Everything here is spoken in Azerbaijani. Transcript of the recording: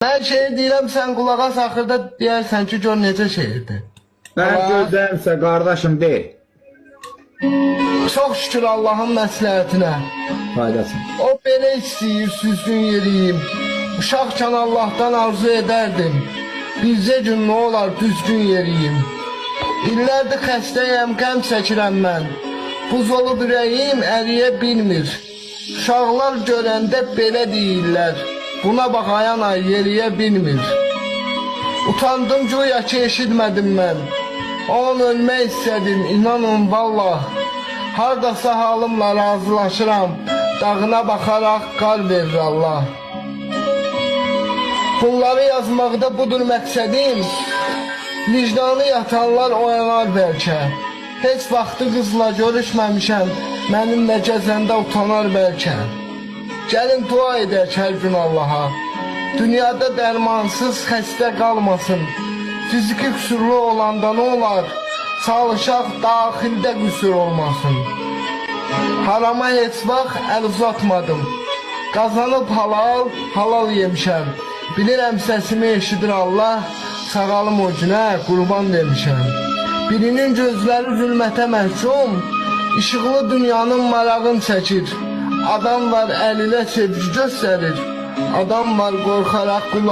Ben şey deyirəm, sən qulağa saxırda deyərsən ki, gör necə şeydir. Mən gözlərimsə qardaşım deyil. Çox şükür Allahın məsləhətinə. Faydasın. O belə istəyir, süzgün yeriyim. Uşaqkən Allahdan arzu edərdim. Bizcə gün nə olar düzgün yeriyim. İllərdir xəstəyəm, qəm çəkirəm mən. Buz olub ürəyim əriyə bilmir. Uşaqlar görəndə belə deyirlər. Buna baxayan ay yeriyə bilmir. Utandım güya ki eşitmədim mən. Onun ölmək istədim, inanın vallah. Hardasa halımla razılaşıram. Dağına baxaraq qar verir Allah. Bunları yazmaqda budur məqsədim. Vicdanı yatanlar oyanar bəlkə. Heç vaxtı qızla görüşməmişəm. Mənimlə gəzəndə utanar bəlkə. Gəlin dua edək hər gün Allaha. Dünyada dərmansız xəstə qalmasın. Fiziki qüsurlu olanda nə olar? Çalışaq daxildə qüsur olmasın. Harama heç vaxt əl uzatmadım. Qazanıb halal, halal yemişəm. Bilirəm səsimi eşidir Allah. Sağalım o günə qurban vermişəm. Birinin gözləri zülmətə məhkum. İşıqlı dünyanın marağını çəkir. Adam var əlinə sevgi göstərir. Adam var qorxaraq qulaq